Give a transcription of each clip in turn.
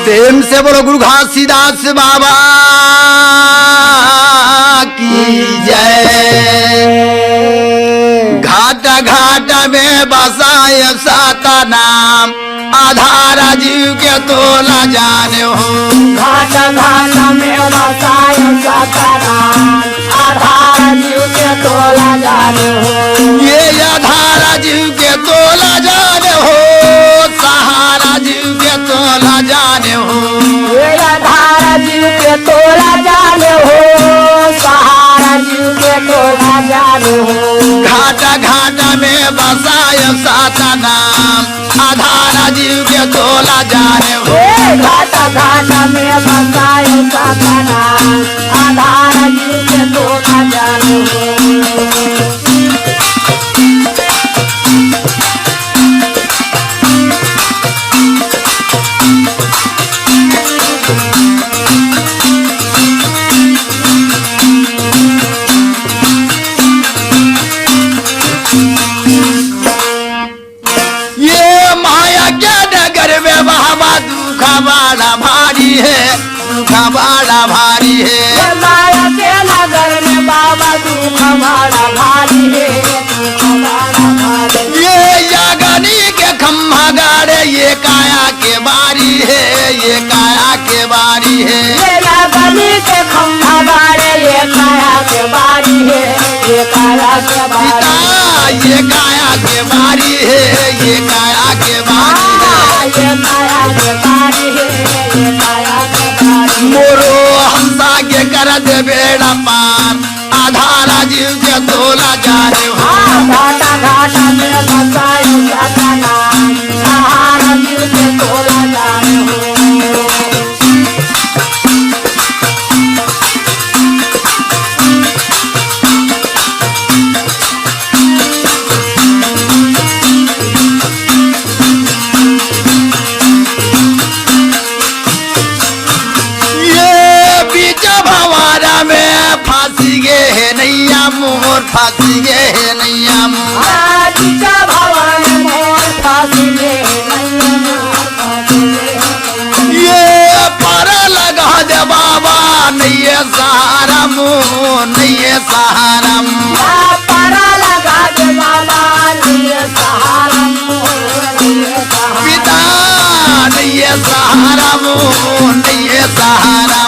प्रेम से बोलो गुरु घासीदास बाबा की जय। घाटा घाटा में बसाय साता नाम आधारा जीव के तोला जाने हो। घाटा घाटा में बसाय साता नाम आधारा जीव के तोला जाने हो। ये आधारा जीव के तोला जाने हो, सहारा जीव के तोला जाने हो। ये आधारा जीव के तोला जाने हो, सहारा जीव के तोला जाने हो। घाटा घाटा में बसाय साता नाम आधारा जीव के तोला जाने हो। घाटा घाटा में बसाय साता नाम आधारा जीव के तोला जाने हो। बड़ा भारी है, दुख बड़ा भारी है। माया के नगर में बाबा दुख बड़ा भारी है, दुख बड़ा भारी। ये यागनी के खम्भा गाड़े ये काया के बारी है, ये काया के बारी है। ये यागनी के खम्भा गाड़े ये काया के बारी है, ये काया के बारी। ये काया के बारी है, ये काया के बारी है, ये काया के बारी है, ये काया के बारी। मोरो हंसा के कर दे बेड़ा पार आधारा जीव के तोला जाने हो। घाटा घाटा में बसाय साता नाम सहारा जीव के तोला जाने हो। मोर फांसी गे है नैया मोर फांसी गे ये पारा लगा दे बाबा नैया सहारा मोर नैया सहारा पारा लगा दे बाबा नैया सहारा पिता नैया सहारा मोर नैया सहारा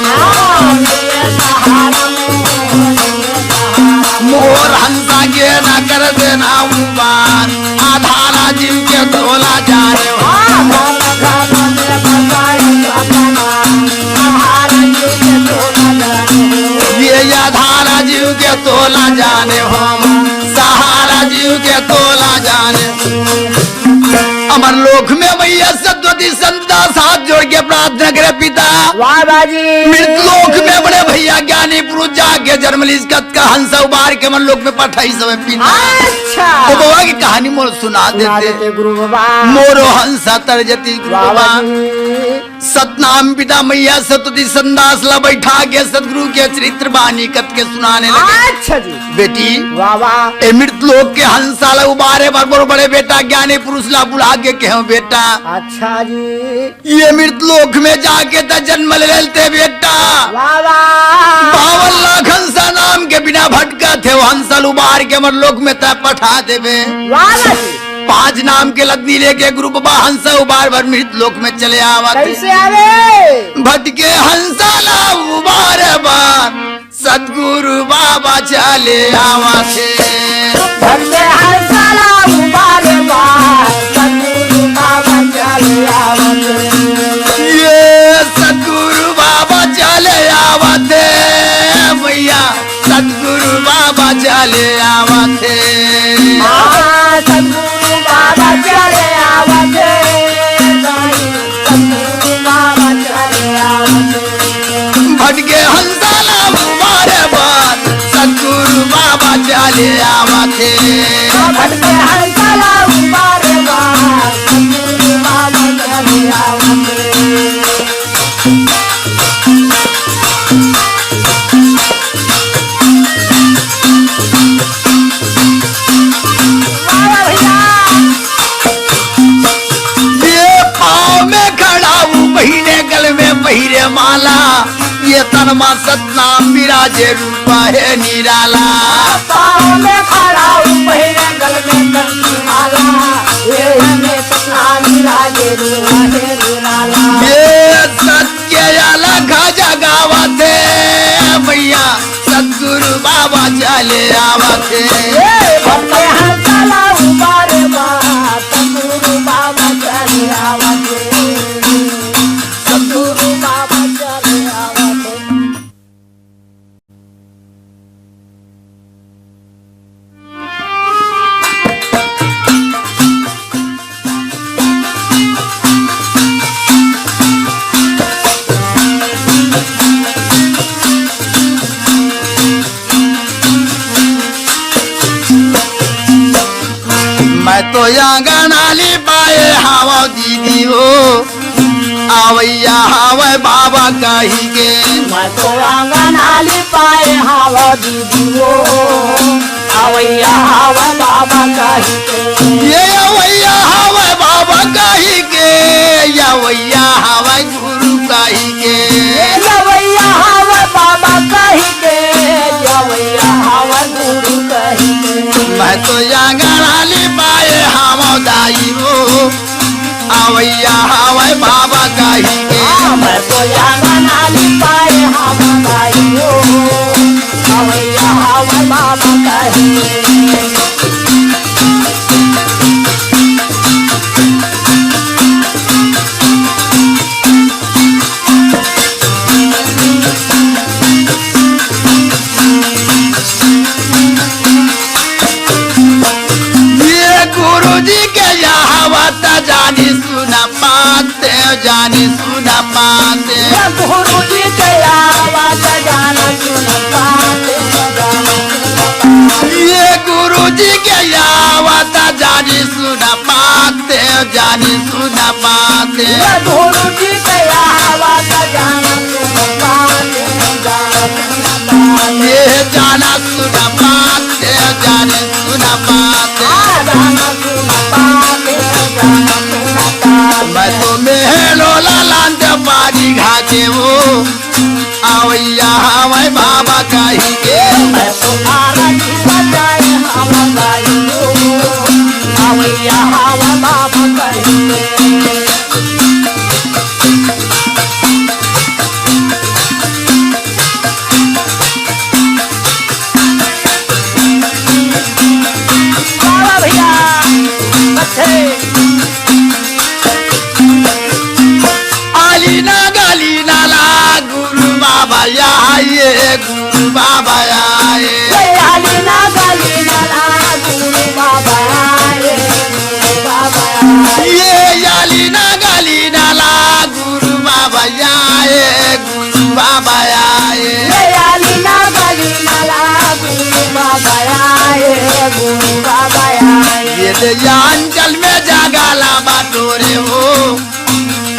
मोर हंसा के न कर देना उबार आधारा जीव के तोला जाने हो। ये आधारा जीव के तोला जाने हो, सहारा जीव के तोला जाने। अमर लोक में भैया सतवती संतदास हाथ जोड़ के प्रार्थना करे पिता मृत लोक में बड़े भैया ज्ञानी पुरुष जाके जन्म लिस्कत का हंस उबार के मन लोक में पठाई समय पिता। अच्छा तो बाबा की कहानी मोर सुना देते गुरु बाबा। मोरो हंसा तरजती गुरु बाबा सतनाम पिता मैया सतवती संदास ला बैठा के सतगुरु के चरित्र बानी कत के सुनाने लगे। अच्छा जी बेटी बाबा ए मृत लोक के हंसा ला उबारे बरबर बड़े बेटा ज्ञानी पुरुष ला बुला के कहो बेटा। अच्छा जी ये मृत लोक में जाके त जन्म लेते बेटा। बाबा 52 लाख हंसा नाम के बिना भटका थे वो हंसल उबार के मर लोक में तय पठा देवे। बाबा जी 5 नाम के लग्नी लेके गुरु बाबा हंसा उबार भर मृत लोक में चले आवा कैसे आवे भटके हंसा ला उबार बार सतगुरु बाबा चले आवा थे। भटके हंसा ला उबार बार सतगुरु बाबा चले आवा थे। ये सतगुरु बाबा चले आवा थे भैया सतगुरु बाबा चले आवा थे। सतगुरु बाबा चले आवा थे, सतगुरु बाबा चले आवा थे। भटके हंसाला उबारे बार सतगुरु बाबा चले आवा थे। भटके हंसा ला उबार ये तन मा सतनाम विराजे रूप है निराला। पाँव में खड़ा पहिरे गल में कंठी माला, ये में सतनाम विराजे रूप है निराला। ये सत्य अलग जगावत है भैया सतगुरु बाबा चले आवते। भक्ते हंसला उबारे बात सतगुरु बाबा चले आवते, सतगुरु बाबा चले आवते। मैं तो आंगनाली पाए हवा दीदी हो आवैया हवा बाबा कही के। मैं तो आंगनाली पाए हवा दीदी हो आवैया हवा बाबा कही के। ये आवैया हवा बाबा कही के, आवैया हवा गुरु कही के। आवैया हवा बाबा कही के, आवैया हवा गुरु कही के। मैं तो आंगनाली पाए हवा दाई हो आवैया हवा बाबा कही के। मैं तो आंगनाली पाए हवा दाई हो आवैया हवा बाबा कही के। जानी सुना पाते जानी सुना पाते। गुरु जी के आवाज जाना सुन पाते, ये गुरु जी के आवाज जानी सुना पाते जानी सुना पाते। गुरु जी के आवाज जाना सुन पाते, ये जाना सुना पाते जानी सुना पाते। जाना सुन पाते, जाना सुन पाते। मैं तो मेहलो लालांत पारी घाटे हो आवैया हवाई बाबा कही के। मैं तो आरती बजाए हवा गाई हो आवैया हवा बाबा कही के। भैया बच्चे आलीना गालीना ला गुरु बाबा आए गुरु बाबा आए। गालीना गालीना ला गुरु बाबा आए, गुरु बाबा आए। ये आलीना गालीना ला गुरु बाबा आए गुरु बाबा आए। गालीना गालीना ला गुरु बाबा आए, गुरु बाबा आए। ये अंचल में जागाला बाटोरे हो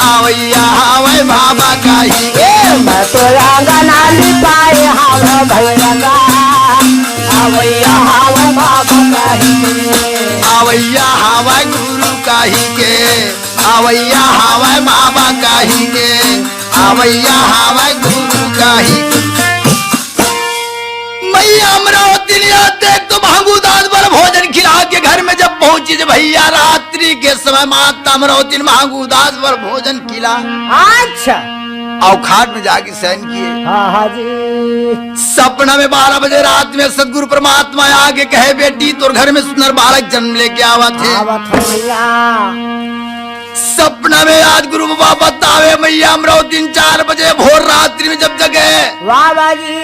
आवैया हवाई बाबा कही के। मैं तो आंगनाली पाए हवा भैया आवैया हवा बाबा कही के। आवैया हवाई गुरु कही के, आवैया हवाई बाबा कही के, आवैया हवाई गुरु कही के। मैया अमरावती देख तो भांगूदास बल भोजन खिला के घर में जब पहुंची जब भैया रात्रि के समय माता अमरावती भांगूदास बल भोजन खिला अच्छा और खाट में जाके सहन किए। हाँ जी। सपना में 12 बजे रात में सदगुरु परमात्मा आगे कहे बेटी तोर घर में सुंदर बालक जन्म लेके आवा थे। सपना में आज गुरु बाबा बतावे मैया अमरावती 4 बजे भोर रात्रि में जब जगे बाबा जी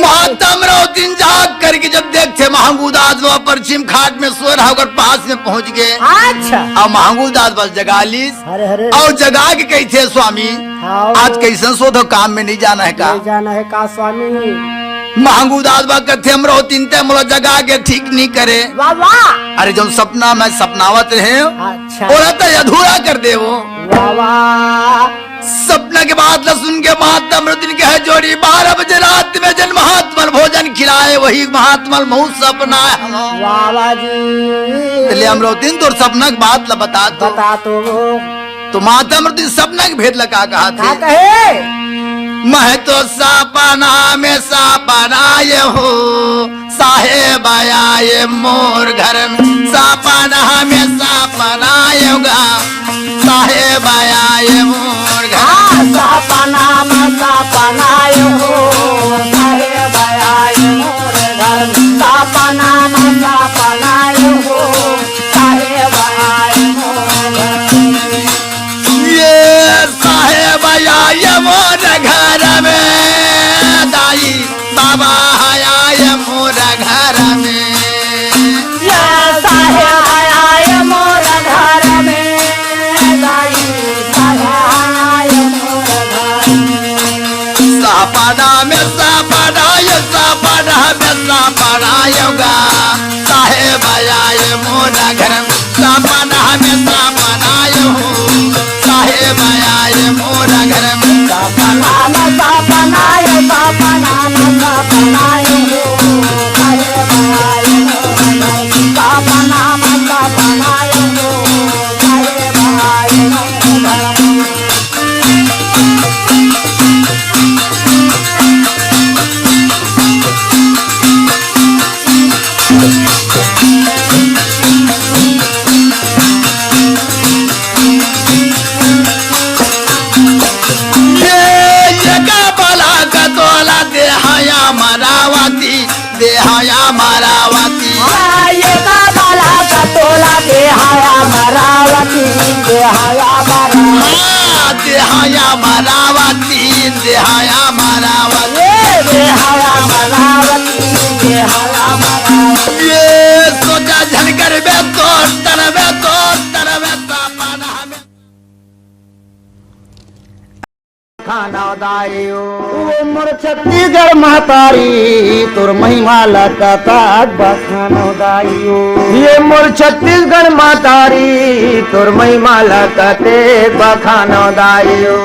माता अमरावती जाग करके जब देखते महंगूदास बाबा पश्चिम खाट में सो रहा होकर पास में पहुंच गए। अच्छा और महंगूदास बस जगा ली हरे हरे और जगा के कही थे स्वामी आज कैसन सो तो काम में नहीं जाना है का। नहीं जाना है का स्वामी। महंगूदास बा कथे अमरावती मोला जगा के ठीक नहीं करे। बाबा अरे जो सपना में सपनावत रहे अच्छा और तो अधूरा कर दे वो बाबा। सपना के बाद सुन के महात्मा अमृतिन के है जोड़ी 12 बजे रात में जन महात्मा भोजन खिलाए वही महात्मा बहुत सपना है बाबा जी। अमृतिन तो सपना की बात बता तो तो माता अमृतिन सपना के भेद लगा कहा थे कहे मैं तो सपना में सपनाए हो साहेब आए मोर घर में सपना में सपनाएगा साहेब आए मोर घर में। सपना में सपनाए हो साहेब आए मोर घर में सपना में सपनाए हो साहेब आए मोर घर में। ये साहेब आए मोर घर में दाई बाबा आए मोर घर में। ये साहेब आए मोर घर में दाई साहेब आए मोर घर में। सपना में सपनाए सपना में सपनाएगा साहेब आए मोर घर में सपना में सपनाए हो साहेब आए मोर घर में। सपना में सपनाए सपना में सपनाए हो साहेब आए मोर घर में सपना में सपनाए हो साहेब आए मोर घर में। ये का बला का तोला देहाया मरावती देहाया मरावती। ये का बाला का तोला देहाया मरावती देहाया मरावती हाँ, देहाया मरावती देहाया मरावती। ये देहाया मरावती देहाया मरावती। ये सोचा झनकर बे तो तरबे सपना में। खाना दायो मोर छत्तीसगढ़ महतारी तोर महिमा लता बखानो दायो। ये मोर छत्तीसगढ़ महतारी तोर महिमा लते बखानो दायो।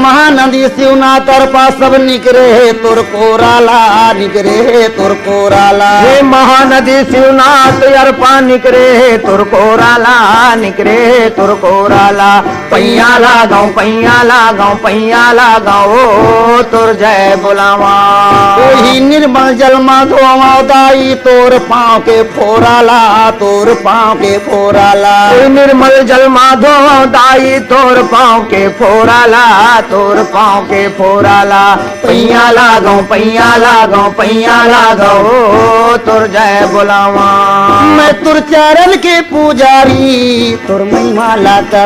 महानदी शिवना तरपा सब निकरे तोर कोराला निकरे तोर कोराला। हे महानदी शिवना तरपा निकरे तोर कोराला निकरे तोर कोराला। पैया लगाऊं पैया लगाऊं पैया लगाओ तोर जय बुलावा। वही निर्मल जल में धोवा दाई तोर पाँव के फोराला तोर पाँव के फोराला। निर्मल जल में धोवा दाई तोर पाँव के फोराला तोर पाँव के फोराला। पैया लगाऊं पैया लगाऊं पैया लगाओ तोर जय बुलावा। मैं तुर चरण के पुजारी तोर महिमा लता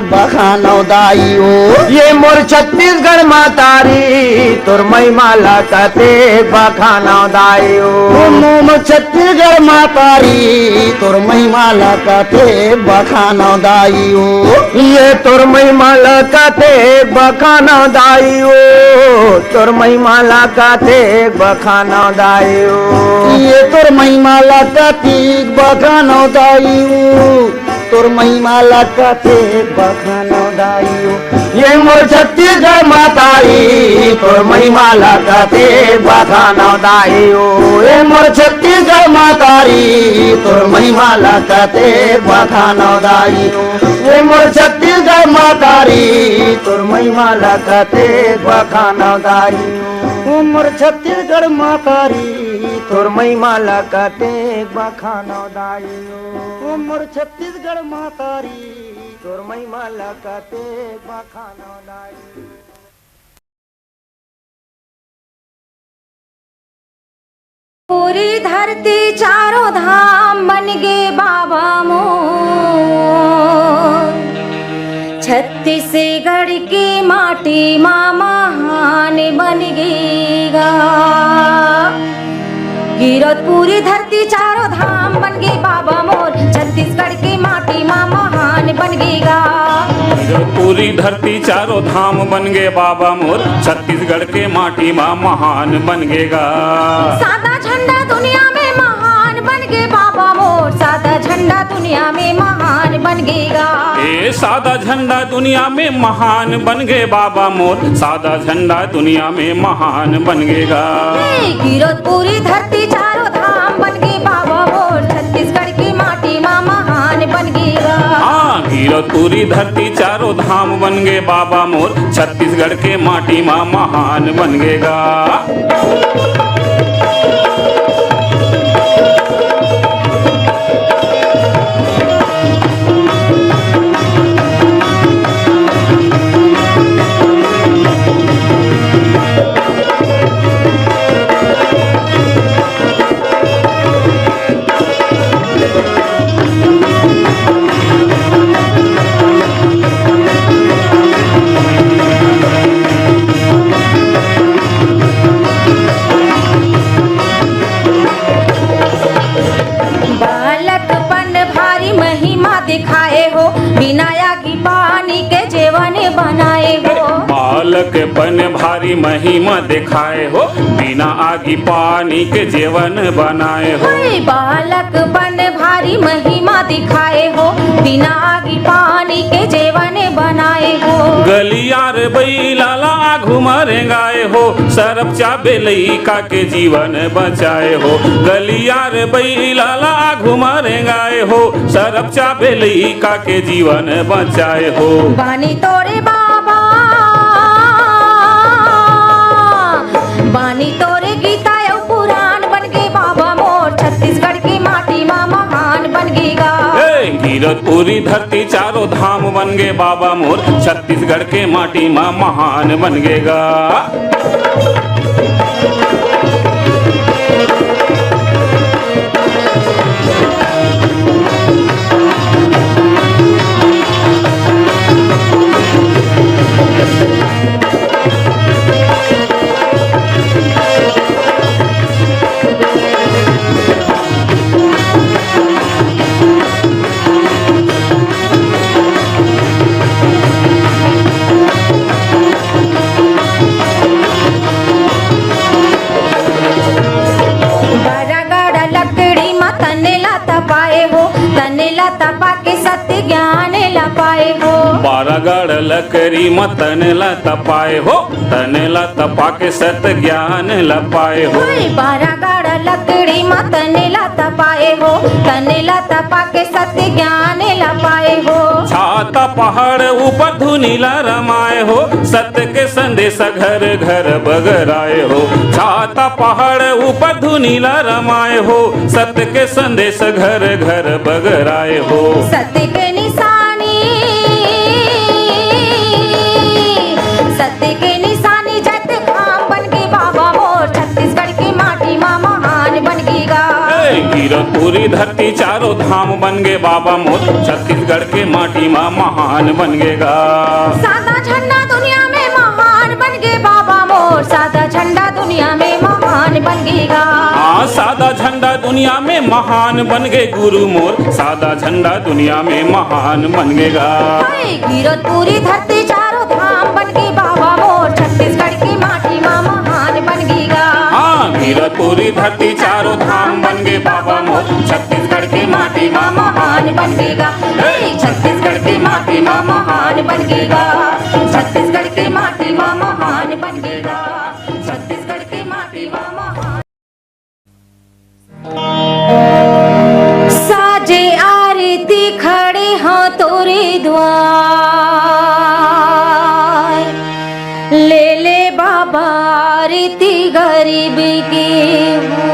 बखानो दाइयो। ये मोर छत्तीसगढ़ मातारी तोर महिमा लते बखानो दाइयो। मोम छत्तीसगढ़ मातारी तोर महिमा लते बखानो दाइयो। ये तोर महिमा लते बखानो दाइयो तोर महिमा लते बखानो दाइयो। ये तोर महिमा लते बखानो दाइयो तोर महिमा लते बखानो दाइयो। ये मोर छत्तीसगढ़ मातारी तोर महिमा लते बखानो दाइयो। ये मोर छत्तीसगढ़ मातारी तोर महिमा लते बखानो दाइयो। ये मोर छत्तीसगढ़ मातारी तोर महिमा लते बखानो दाइयो। मोर छत्तीसगढ़ मातारी तोर महिमा लते बखानो दाइयो। मोर छत्तीसगढ़ मातारी तोर महिमा लते बखानो दाइयो। पूरी धरती चारों धाम बन गे बाबा मोर। छत्तीसगढ़ की माटी माँ महान बन गेगा। गिरत पूरी धरती चारों धाम बन गे बाबा मोर। छत्तीसगढ़ की माटी माँ महान बन गेगा। पूरी धरती चारों धाम बन गए बाबा मोर। छत्तीसगढ़ के माटी माँ महान बन गेगा। सादा झंडा दुनिया में महान बन गे बाबा मोर। सादा झंडा दुनिया में महान बन गेगा। ए सादा झंडा दुनिया में महान बन गए बाबा मोर, सादा झंडा दुनिया में महान बन गएगा। गिरत पूरी धरती चारों धाम बन गई बाबा मोर, छत्तीसगढ़ की माटी माँ महान बन गईगा। हाँ, गिरत पूरी धरती चारों धाम बन गए बाबा मोर, छत्तीसगढ़ के माटी माँ महान बन गएगा। दिखाए हो बिना आगी पानी के जीवन बनाए हो। बालकपन भारी महिमा दिखाए हो, बिना आगी पानी के जीवन बनाए हो। बालकपन भारी महिमा दिखाए हो, बिना आगी पानी के जीवन बनाए हो। गलियार बैलाला घुमरे गाए हो, सरप चाबे लइका के जीवन बचाए हो। गलियार बैलाला घुमरे गाए हो, सरप चाबे लइका के जीवन बचाए हो। बानी तोरे बाबा, बानी तोरे गीता और पुराण बन गए बाबा मोर, छत्तीसगढ़ की माटी माँ महान बन गईगा। गिरत पूरी धरती चारों धाम बन गए बाबा मोर, छत्तीसगढ़ के माटी माँ महान बन गएगा। तपा के सत्य ज्ञान ला पाए हो। बारागढ़ लकड़ी मतन ला तपाए हो, तन ला तपा के सत्य ज्ञान ला पाए हो। बारागढ़ लकड़ी मतन ला तपाए हो, तन ला तपा के सत्य ज्ञान ला पाए हो। छाता पहाड़ ऊपर धुनी ला रमाए हो, सत्य के संदेश घर घर बगराए हो। छाता पहाड़ ऊपर धुनी ला रमाए हो, सत्य के संदेश घर घर बगराए हो। सत्य के निशानी, सत्य के निशानी जत खाम बन गई बाबा मोर, छत्तीसगढ़ की माटी माँ महान बन गईगा। गिरत पूरी धरती चारों धाम बन गए बाबा मोर, छत्तीसगढ़ के माटी माँ महान बन गएगा। सादा झंडा दुनिया में महान बन गए बाबा मोर, सादा झंडा दुनिया में महान बन गईगा। हाँ, सादा झंडा दुनिया में महान बन गए गुरु मोर, सादा झंडा दुनिया में महान बन गएगा। गिरत पूरी धरती चारों धाम बन गई बाबा मोर, छत्तीसगढ़ की माटी माँ महान बन गईगा। हाँ, गिरत पूरी धरती चारों धाम बन गए बाबा मोर, छत्तीसगढ़ की माटी माँ महान बन गईगा। छत्तीसगढ़ की माटी माँ महान बन गईगा, छत्तीसगढ़ की माटी माँ महान बन गईगा, छत्तीसगढ़ की माटी माँ महान। साजे आरती खड़े हाँ तोरे द्वार, ले ले बाबा आरती गरीब के हो।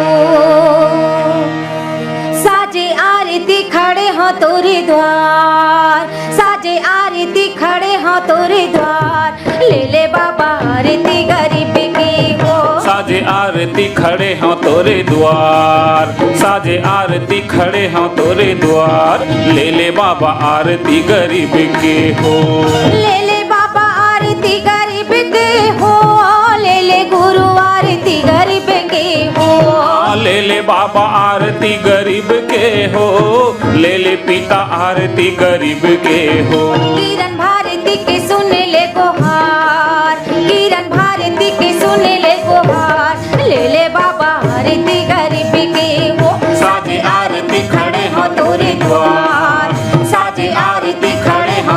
साजे आरती खड़े हाँ तोरे द्वार, साजे आरती खड़े हाँ तोरे द्वार, ले ले बाबा आरती गरीब के हो। साजे आरती खड़े हों तोरे द्वार, साजे आरती खड़े हों तोरे द्वार, ले ले बाबा आरती गरीब के हो। ले ले बाबा आरती गरीब के हो, ले ले गुरु आरती गरीब के हो। ले ले बाबा आरती गरीब के हो, ले ले पिता आरती गरीब के हो। किरण भारती के सुन ले गुहार, किरण भारती के सुन ले गुहार, ले ले बाबा आरती गरीब के हो। साजे आरती खड़े हों तोरे द्वार, साजे आरती खड़े हों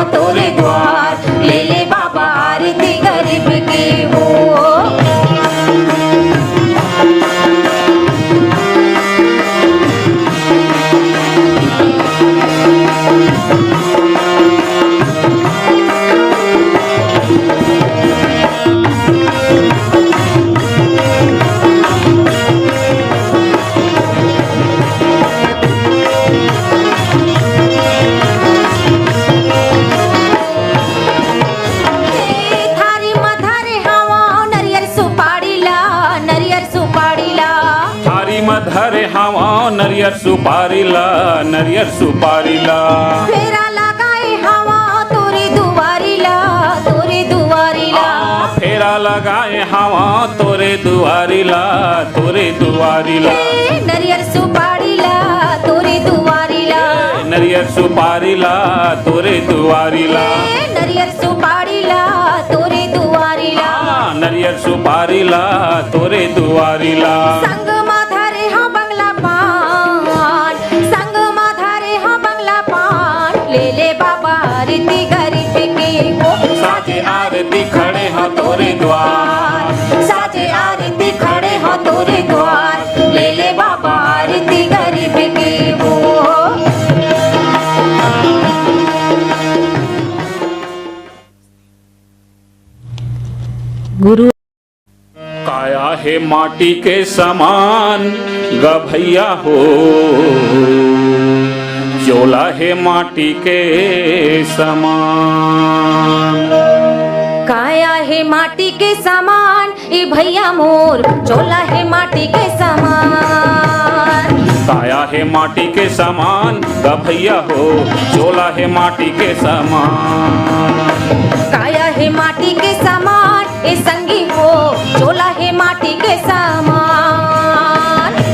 नरियर सुपारीला फेरा लगाए हवा तोरे दुआरीला तोरे दुआरीला फेरा लगाए हवा तोरे दुआरीला तोरे दुआरीला नरियर सुपारीला तोरे दुआरीला नरियर सुपारीला तोरे दुआरीला नरियर सुपारीला तोरे दुआरीला नरियर सुपारीला तोरे दुआरीला संग माधारे हा बंगला पान संग माधारे हा बंगला पान ले ले बाबा आरती गरीब की हो साजे आरती खड़े हो तोरे द्वार साजे आरती खड़े हो तोरे द्वार ले ले बाबा आरती गरीब की हो गुरु काया है माटी के समान गभैया हो चोला है माटी के समान काया है माटी के समान ए भैया मोर चोला है माटी के समान काया है माटी के समान गभैया हो चोला है माटी के समान काया है माटी के समान ए संगी हो चोला है माटी के समान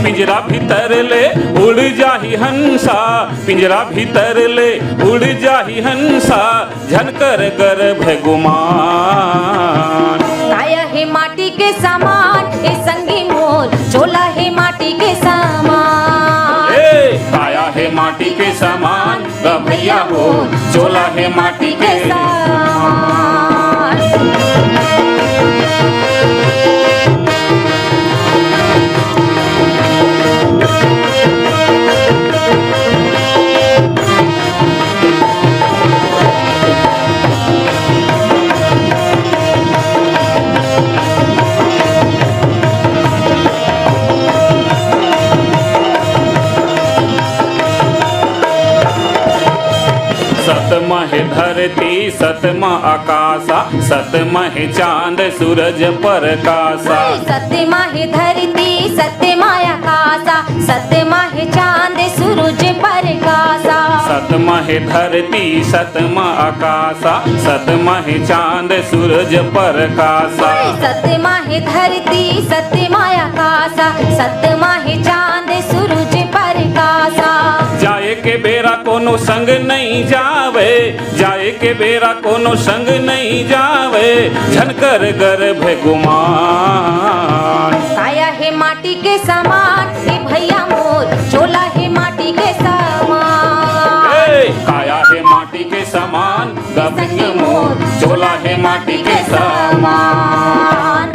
पिंजरा भीतर ले उड़ जाही हंसा पिंजरा भीतर ले उड़ जाही हंसा झनकर गर्भ गुमान काया है माटी के समान ए संगी मोर चोला है माटी के समान काया है माटी के समान गभैया हो चोला है माटी के समान सतमह धरती सतम आकाशा सतमह चांद सूरज प्रकाशा सत्यमा है धरती सत्यमा आकाशा सत्यमा है चांद सूरज प्रकाशा सतमह धरती सतम आकाशा सतमह चांद सूरज प्रकाशा सत्यमा है धरती सत्यमा आकाशा सत्यमा है चांद सूरज प्रकाशा जाए के बेरा कोनो संग नहीं जावे जाए के बेरा कोनो संग नहीं जावे झनकर गर्भ गुमान काया है माटी के समान हे भैया मोर चोला है माटी के समान काया है माटी के समान गभैया मोर चोला है माटी के समान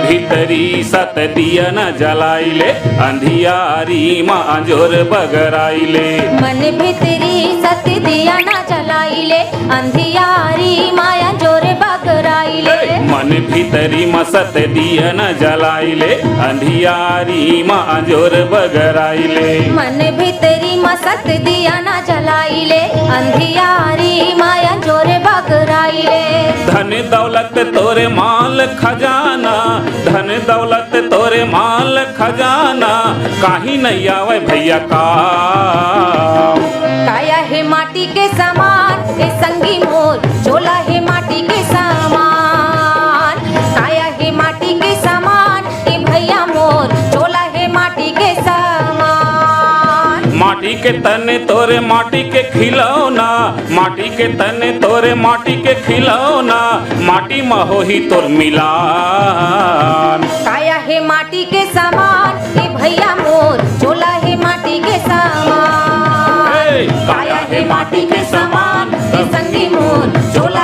भीतरी सत दिया न जलाइले अंधियारी माँ जोर बगराइले मन भीतरी सत दिया न जलाइले अंधियारी माया जोर बगराइले मन भीतरी मसत दिया न जलाइले अंधियारी माँ जोर बगराइले मन भीतरी मसत दिया न जलाइले अंधियारी माया जोर बगराइले धन दौलत तोरे माल खजाना धन दौलत तोरे माल खजाना काही नहीं आवे भैया का काया है माटी के समान ए संगी मोर चोला है माटी के समान काया है माटी के समान ए भैया मोर चोला है माटी के समान माटी के तने तोरे माटी के खिलौना माटी के तने तोरे माटी के खिलौना माटी महो ही तोर मिलान काया है माटी के समान ए भैया मोर चोला है माटी के समान काया है माटी के समान ए संगी मोर चोला